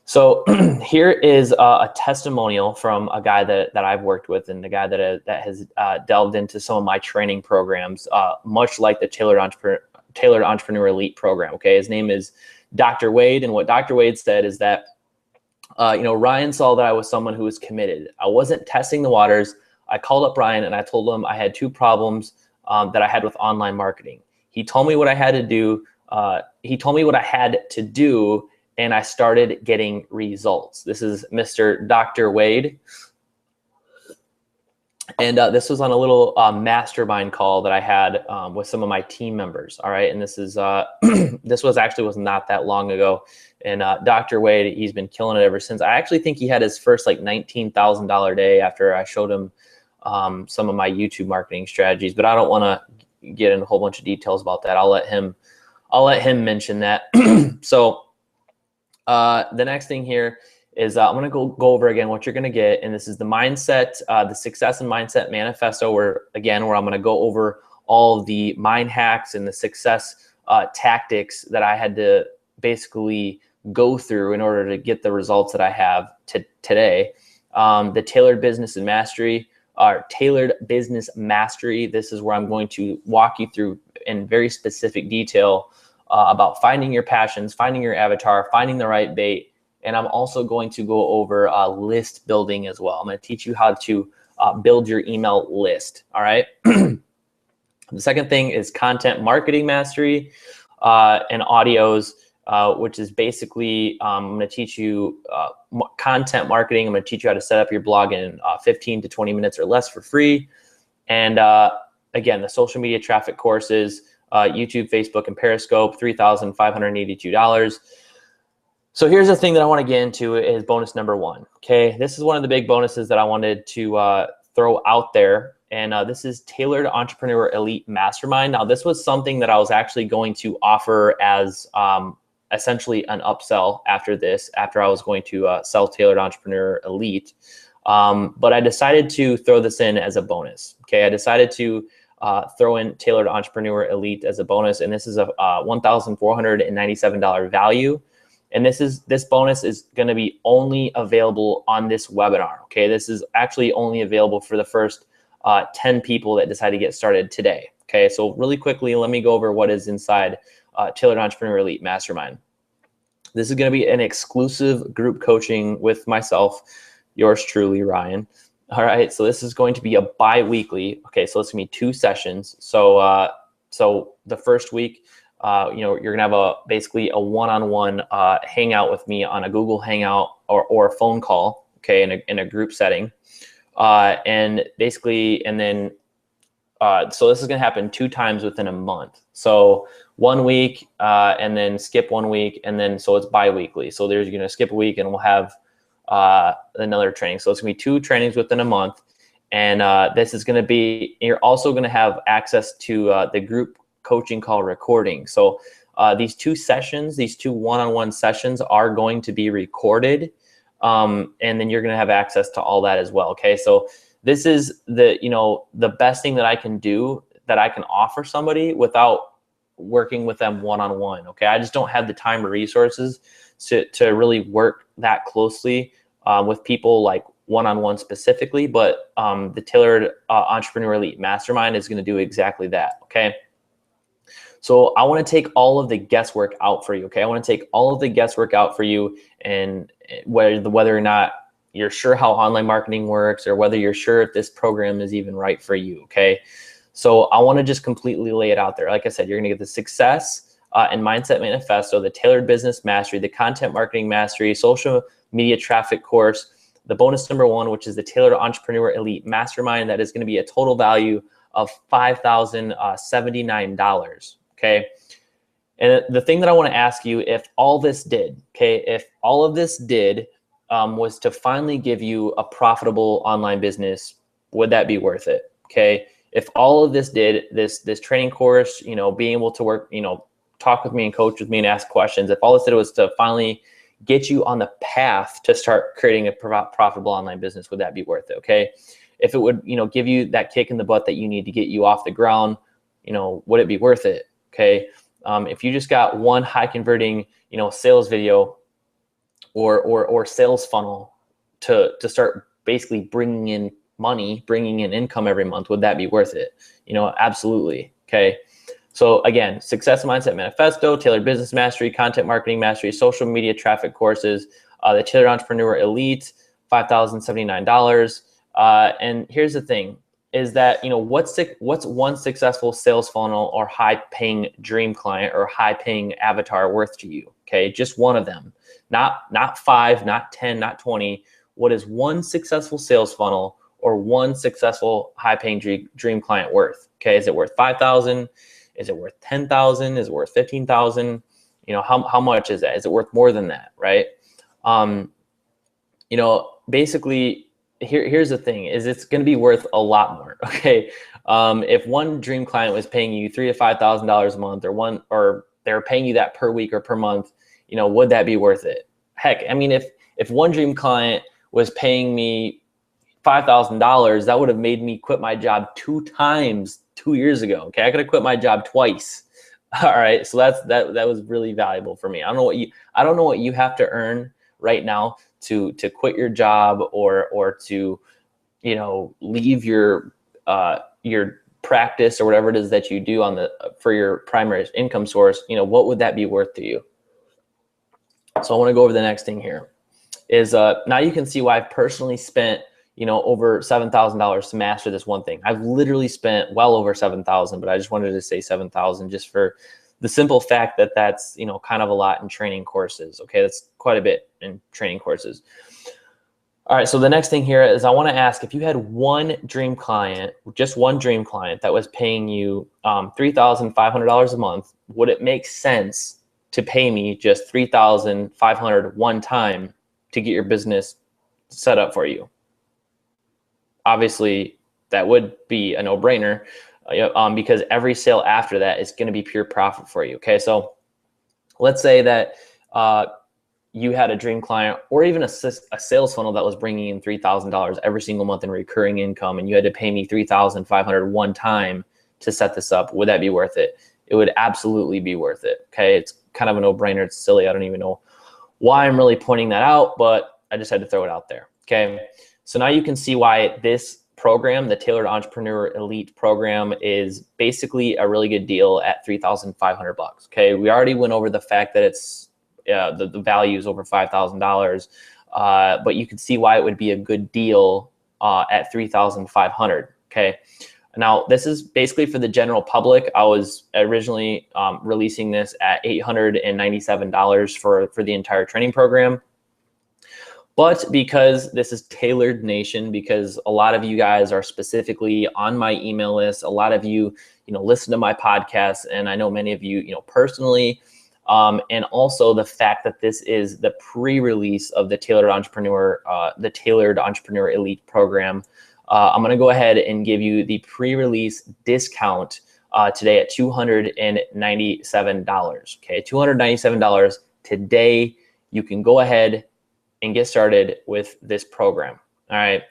So here is a testimonial from a guy that I've worked with, and the guy that has delved into some of my training programs, much like the Tailored Entrepreneur Elite program. Okay, his name is Dr. Wade, and what Dr. Wade said is that, you know, Ryan saw that I was someone who was committed. I wasn't testing the waters. I called up Ryan and I told him I had two problems that I had with online marketing. He told me what I had to do. And I started getting results. This is Mr. Dr. Wade. And this was on a little mastermind call that I had with some of my team members. All right. And this is this was not that long ago. And Dr. Wade, he's been killing it ever since. I actually think he had his first like $19,000 day after I showed him some of my YouTube marketing strategies. But I don't want to get in a whole bunch of details about that. I'll let him mention that. So the next thing here is I'm going to go over again what you're going to get. And this is the mindset, the success and mindset manifesto, where I'm going to go over all of the mind hacks and the success tactics that I had to basically go through in order to get the results that I have today. The Tailored Business Mastery. This is where I'm going to walk you through in very specific detail about finding your passions, finding your avatar, finding the right bait. And I'm also going to go over list building as well. I'm going to teach you how to build your email list. All right. The second thing is content marketing mastery and audios, which is basically I'm going to teach you content marketing. I'm going to teach you how to set up your blog in 15 to 20 minutes or less for free. And again, the social media traffic courses, YouTube, Facebook, and Periscope, $3,582. So here's the thing that I want to get into is bonus number one. Okay, this is one of the big bonuses that I wanted to throw out there. And this is Tailored Entrepreneur Elite Mastermind. Now, this was something that I was actually going to offer as essentially an upsell after I was going to sell Tailored Entrepreneur Elite. But I decided to throw this in as a bonus. Okay, I decided to throw in Tailored Entrepreneur Elite as a bonus. And this is a $1,497 value. And this bonus is going to be only available on this webinar. Okay, this is actually only available for the first 10 people that decide to get started today. Okay, so really quickly, let me go over what is inside Tailored Entrepreneur Elite Mastermind. This is going to be an exclusive group coaching with myself, yours truly, Ryan. All right, so this is going to be a bi-weekly. Okay, so it's going to be 2 sessions. So the first week, you know, you're gonna have basically a one-on-one hangout with me on a Google Hangout or a phone call, okay, in a group setting, and then so this is gonna happen 2 times within a month. So 1 week, and then skip 1 week, and then so it's bi-weekly. So you're gonna skip a week, and we'll have another training. So it's gonna be 2 trainings within a month, and this is gonna be. You're also gonna have access to the group coaching call recording. So these 2 sessions, these 2 one-on-one sessions are going to be recorded. And then you're going to have access to all that as well. Okay. So this is the best thing that I can do, that I can offer somebody without working with them one-on-one. Okay. I just don't have the time or resources to really work that closely with people like one-on-one specifically, but the Tailored Entrepreneur Elite Mastermind is going to do exactly that. Okay. So I want to take all of the guesswork out for you. Okay. I want to take all of the guesswork out for you, and whether or not you're sure how online marketing works, or whether you're sure if this program is even right for you. Okay. So I want to just completely lay it out there. Like I said, you're going to get the Success and Mindset Manifesto, the Tailored Business Mastery, the Content Marketing Mastery, Social Media Traffic Course, the bonus number 1, which is the Tailored Entrepreneur Elite Mastermind. That is going to be a total value of $5,079. Okay. And the thing that I want to ask you, if all this did, okay, if all of this did was to finally give you a profitable online business, would that be worth it? Okay. If all of this did, this training course, you know, being able to work, you know, talk with me and coach with me and ask questions, if all this did was to finally get you on the path to start creating a profitable online business, would that be worth it? Okay. If it would, you know, give you that kick in the butt that you need to get you off the ground, you know, would it be worth it? Okay. If you just got one high converting, you know, sales video or sales funnel to start basically bringing in money, bringing in income every month, would that be worth it? You know, absolutely. Okay. So again, Success Mindset Manifesto, Tailored Business Mastery, Content Marketing Mastery, Social Media Traffic Courses, the Tailored Entrepreneur Elite, $5,079. And here's the thing is that, you know, what's one successful sales funnel or high paying dream client or high paying avatar worth to you? Okay. Just one of them, not 5, not 10, not 20. What is one successful sales funnel or one successful high paying dream client worth? Okay. Is it worth 5,000? Is it worth 10,000? Is it worth 15,000? You know, how much is that? Is it worth more than that? Right. You know, basically, here's the thing is it's going to be worth a lot more. Okay. If one dream client was paying you $3,000 to $5,000 a month, or they're paying you that per week or per month, you know, would that be worth it? Heck, I mean, if one dream client was paying me $5,000, that would have made me quit my job 2 times 2 years ago. Okay. I could have quit my job twice. All right. So that was really valuable for me. I don't know what you have to earn right now to quit your job or to, you know, leave your practice or whatever it is that you do for your primary income source. You know, what would that be worth to you? So I want to go over the next thing here is now you can see why I've personally spent, you know, over $7,000 to master this one thing. I've literally spent well over 7,000, but I just wanted to say 7,000 just for the simple fact that that's, you know, kind of a lot in training courses. Okay. That's quite a bit in training courses. All right. So the next thing here is I want to ask, if you had one dream client, just one dream client that was paying you $3,500 a month, would it make sense to pay me just $3,500 one time to get your business set up for you? Obviously, that would be a no-brainer because every sale after that is going to be pure profit for you. Okay, so let's say that you had a dream client or even a sales funnel that was bringing in $3,000 every single month in recurring income, and you had to pay me $3,500 one time to set this up. Would that be worth it? It would absolutely be worth it. Okay, it's kind of a no-brainer. It's silly. I don't even know why I'm really pointing that out, but I just had to throw it out there. Okay. So now you can see why this program, the Tailored Entrepreneur Elite program, is basically a really good deal at $3,500. Okay, we already went over the fact that it's the value is over $5,000, but you can see why it would be a good deal at $3,500. Okay, now this is basically for the general public. I was originally releasing this at $897 for the entire training program. But because this is Tailored Nation, because a lot of you guys are specifically on my email list, a lot of you, listen to my podcast, and I know many of you, personally, and also the fact that this is the pre-release of the Tailored Entrepreneur Elite program. I'm going to go ahead and give you the pre-release discount today at $297. Okay, $297 today. You can go ahead and get started with this program. All right.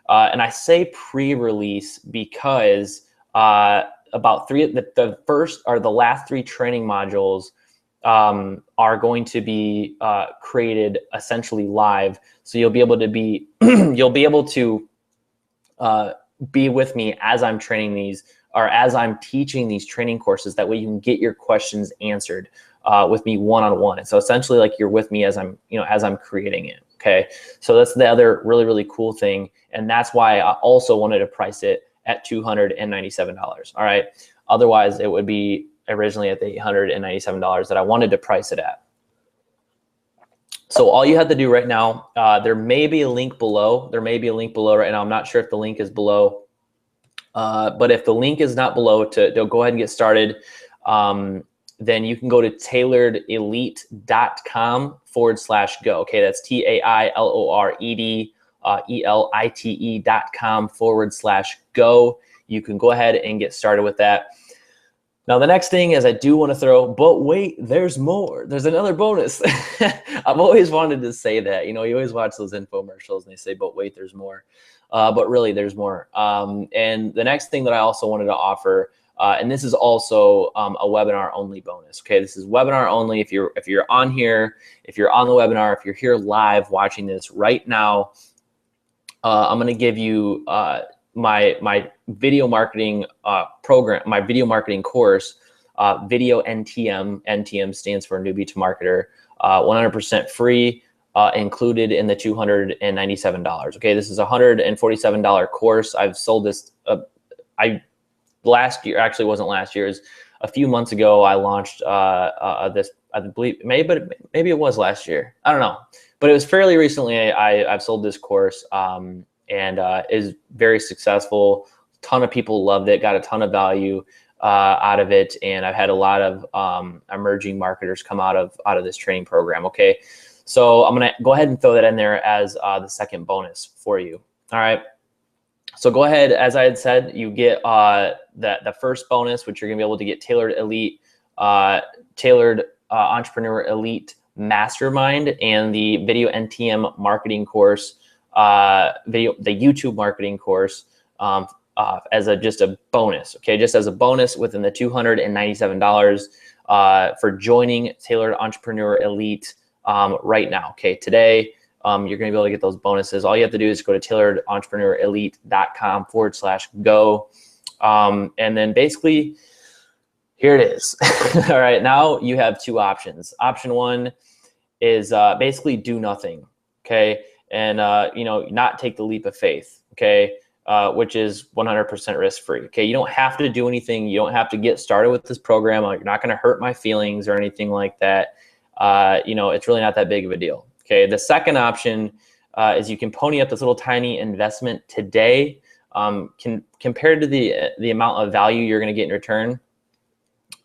And I say pre-release because about the last 3 training modules are going to be created essentially live. So you'll be able to be, be with me as I'm training these or as I'm teaching these training courses. That way you can get your questions answered with me one-on-one. And so essentially like you're with me as I'm, as I'm creating it. Okay. So that's the other really, really cool thing. And that's why I also wanted to price it at $297. All right. Otherwise it would be originally at the $897 that I wanted to price it at. So all you have to do right now, there may be a link below. There may be a link below right now. I'm not sure if the link is below. But if the link is not below to go ahead and get started, then you can go to tailoredelite.com/go. Okay, that's TAILOREDELITE.com/go. You can go ahead and get started with that. Now, the next thing is I do want to throw, but wait, there's more. There's another bonus. I've always wanted to say that. You always watch those infomercials and they say, but wait, there's more. But really, there's more. And the next thing that I also wanted to offer, and this is also a webinar only bonus. Okay, this is webinar only. If you're on here, if you're on the webinar, if you're here live watching this right now, I'm going to give you my video marketing program, my video marketing course, Video NTM. NTM stands for Newbie to Marketer. 100% free. Included in the $297. Okay, this is a $147 course. I've sold this. Last year, actually wasn't last year. It was a few months ago. I launched this. I believe maybe it was last year. I don't know, but it was fairly recently. I've sold this course and is very successful. A ton of people loved it. Got a ton of value out of it, and I've had a lot of emerging marketers come out of this training program. Okay. So I'm going to go ahead and throw that in there as the second bonus for you. All right. So go ahead. As I had said, you get the first bonus, which you're going to be able to get Tailored Entrepreneur Elite Mastermind and the Video NTM marketing course, the YouTube marketing course as just a bonus. Okay. Just as a bonus within the $297 for joining Tailored Entrepreneur Elite right now. Okay, today you're going to be able to get those bonuses. All you have to do is go to tailoredentrepreneurelite.com/go. And then basically here it is. All right, now you have two options. Option one is basically do nothing. Okay, and not take the leap of faith. Okay, which is 100% risk free. Okay, you don't have to do anything. You don't have to get started with this program. You're not going to hurt my feelings or anything like that. It's really not that big of a deal. Okay. The second option is you can pony up this little tiny investment today. Compared to the amount of value you're going to get in return,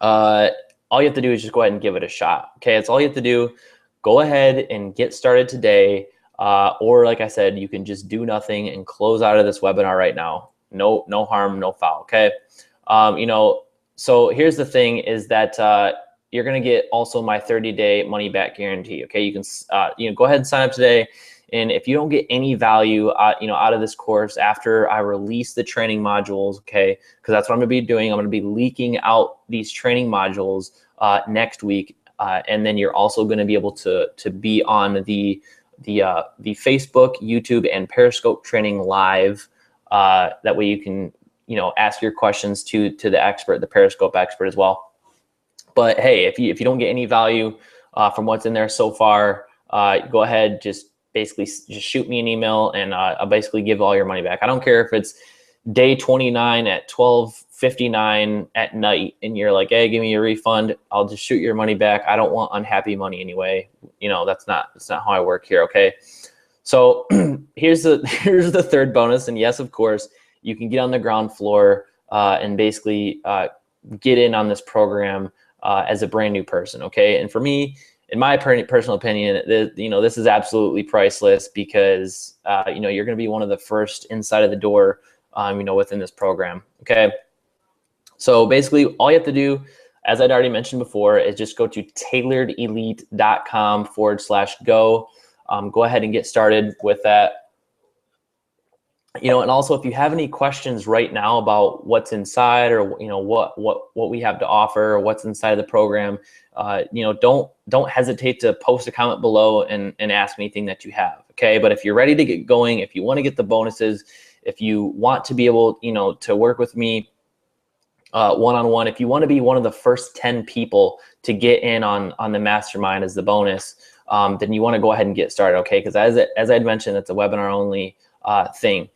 all you have to do is just go ahead and give it a shot. Okay. That's all you have to do. Go ahead and get started today. Or like I said, you can just do nothing and close out of this webinar right now. No harm, no foul. Okay. So here's the thing is that, you're going to get also my 30-day money back guarantee. Okay. You can, go ahead and sign up today. And if you don't get any value, out of this course after I release the training modules, okay, because that's what I'm going to be doing. I'm going to be leaking out these training modules next week. And then you're also going to be able to be on the Facebook, YouTube, and Periscope training live. That way you can, ask your questions to the expert, the Periscope expert as well. But hey, if you don't get any value from what's in there so far, go ahead, just shoot me an email and I'll basically give all your money back. I don't care if it's day 29 at 12:59 at night and you're like, hey, give me a refund. I'll just shoot your money back. I don't want unhappy money anyway. That's not how I work here. Okay. So here's the third bonus. And yes, of course, you can get on the ground floor and basically get in on this program as a brand new person. Okay. And for me, in my personal opinion, this is absolutely priceless because, you're going to be one of the first inside of the door, within this program. Okay. So basically all you have to do, as I'd already mentioned before, is just go to tailoredelite.com/go. Go ahead and get started with that. And also if you have any questions right now about what's inside or, what we have to offer or what's inside of the program, don't hesitate to post a comment below and ask anything that you have. Okay. But if you're ready to get going, if you want to get the bonuses, if you want to be able, to work with me one-on-one. If you want to be one of the first 10 people to get in on the mastermind as the bonus, then you want to go ahead and get started, okay? Because as I'd mentioned, it's a webinar only thing.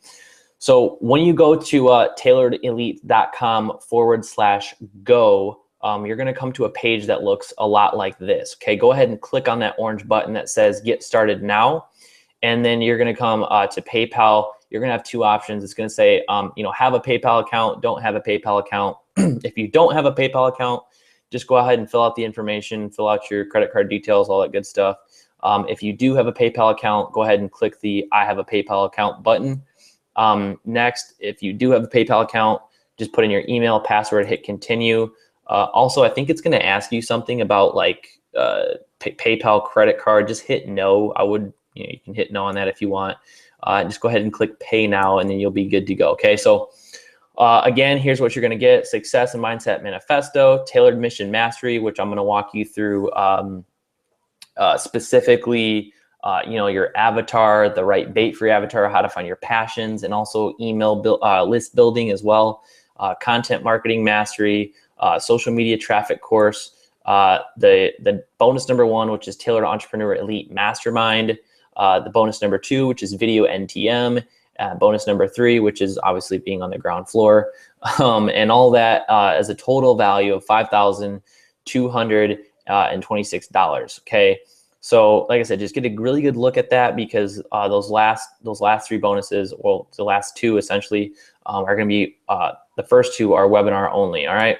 So when you go to tailoredelite.com/go, you're going to come to a page that looks a lot like this, okay? Go ahead and click on that orange button that says Get Started Now, and then you're going to come to PayPal. You're going to have two options. It's going to say, have a PayPal account, don't have a PayPal account. If you don't have a PayPal account, just go ahead and fill out the information, fill out your credit card details, all that good stuff. If you do have a PayPal account, go ahead and click the I have a PayPal account button. Next, if you do have a PayPal account, just put in your email, password, hit continue. Also, I think it's going to ask you something about like PayPal credit card. Just hit no. You can hit no on that if you want. Just go ahead and click pay now, and then you'll be good to go. Okay, so again, here's what you're going to get: Success and Mindset Manifesto, Tailored Mission Mastery, which I'm going to walk you through specifically. Your avatar, the right bait for your avatar, how to find your passions, and also email list building as well. Content marketing mastery, social media traffic course, the bonus number 1, which is Tailored Entrepreneur Elite Mastermind. The bonus number 2, which is video NTM, bonus number 3, which is obviously being on the ground floor, and all that as a total value of $5,226. Okay, so like I said, just get a really good look at that, because those last 3 bonuses, well, the last 2 essentially are going to be the first 2 are webinar only. All right.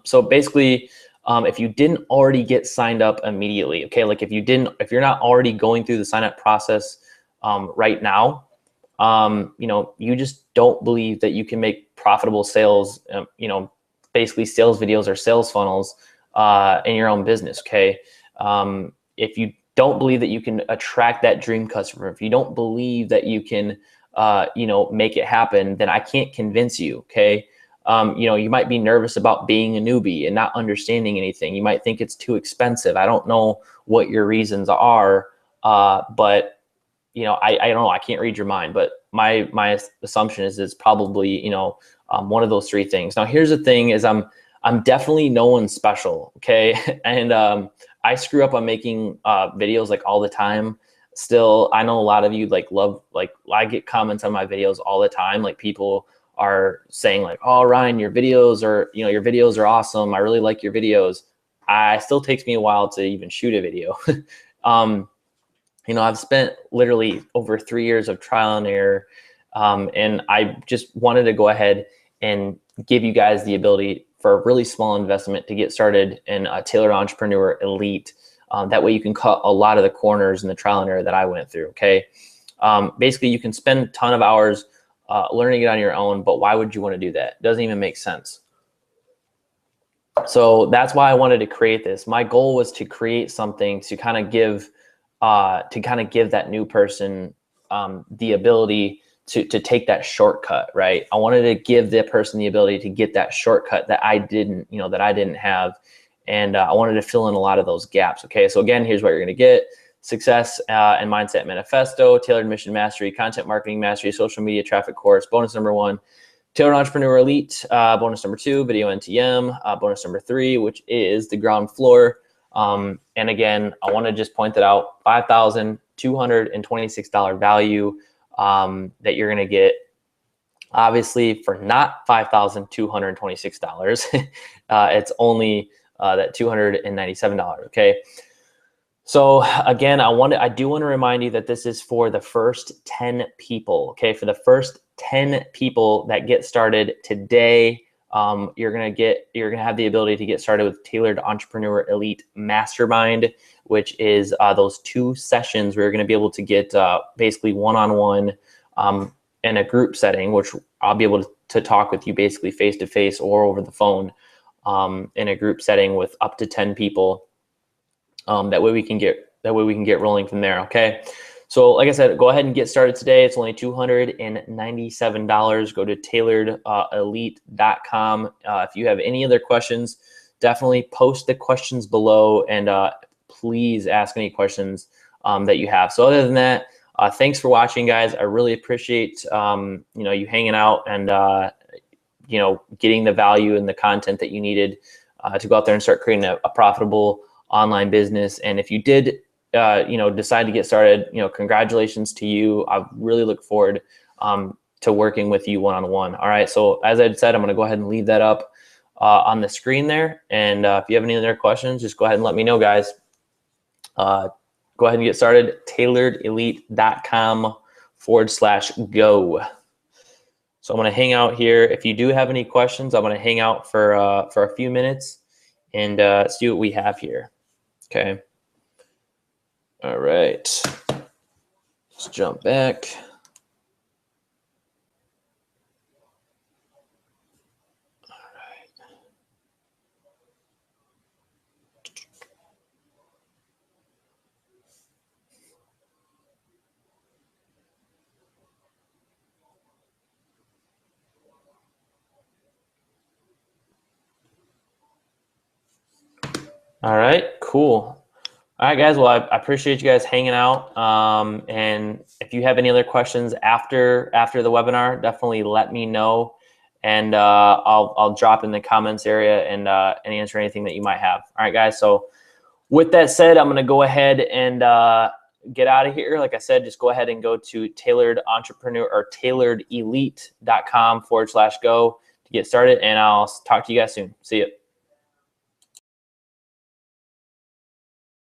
So basically, if you didn't already get signed up immediately, okay, like if you're not already going through the sign up process right now, you just don't believe that you can make profitable sales, basically sales videos or sales funnels in your own business, okay? If you don't believe that you can attract that dream customer, if you don't believe that you can, make it happen, then I can't convince you, okay? You might be nervous about being a newbie and not understanding anything. You might think it's too expensive. I don't know what your reasons are, but I don't know. I can't read your mind, but my assumption is it's probably one of those 3 things. Now, here's the thing: is I'm definitely no one special, okay? And I screw up on making videos like all the time. Still, I know a lot of you I get comments on my videos all the time. Like people are saying like, "Oh, Ryan, your videos are awesome. I really like your videos." It still takes me a while to even shoot a video. I've spent literally over 3 years of trial and error, and I just wanted to go ahead and give you guys the ability for a really small investment to get started in Tailored Entrepreneur Elite. That way you can cut a lot of the corners in the trial and error that I went through, okay? Basically, you can spend a ton of hours learning it on your own, but why would you want to do that? It doesn't even make sense. So that's why I wanted to create this. My goal was to create something to kind of give that new person the ability to take that shortcut, right? I wanted to give that person the ability to get that shortcut that I didn't have. And I wanted to fill in a lot of those gaps. Okay, so again, here's what you're going to get: Success and Mindset Manifesto, Tailored Mission Mastery, Content Marketing Mastery, Social Media Traffic Course, bonus number 1, Tailored Entrepreneur Elite, bonus number 2, Video NTM, bonus number 3, which is the ground floor. And again, I want to just point that out: $5,226 value that you're going to get. Obviously, for not $5,226, it's only that $297. Okay. So again, I do want to remind you that this is for the first 10 people. Okay, for the first 10 people that get started today, you're gonna have the ability to get started with Tailored Entrepreneur Elite Mastermind, which is those 2 sessions where you're gonna be able to get basically one-on-one in a group setting, which I'll be able to talk with you basically face-to-face or over the phone in a group setting with up to 10 people. That way we can get rolling from there. Okay. So like I said, go ahead and get started today. It's only $297. Go to tailoredelite.com. If you have any other questions, definitely post the questions below, and please ask any questions that you have. So other than that, thanks for watching, guys. I really appreciate you hanging out, and you know, getting the value and the content that you needed to go out there and start creating a profitable online business. And if you did, you know, decide to get started, you know, congratulations to you. I really look forward to working with you one-on-one. All right. So as I said, I'm going to go ahead and leave that up on the screen there. And if you have any other questions, just go ahead and let me know, guys. Go ahead and get started. tailoredelite.com/go. So I'm going to hang out here. If you do have any questions, I'm going to hang out for a few minutes and see what we have here. Okay. All right. Let's jump back. All right, cool. All right, guys. Well, I appreciate you guys hanging out. And if you have any other questions after the webinar, definitely let me know, and I'll drop in the comments area and answer anything that you might have. All right, guys. So with that said, I'm going to go ahead and get out of here. Like I said, just go ahead and go to tailoredelite.com/go to get started, and I'll talk to you guys soon. See you.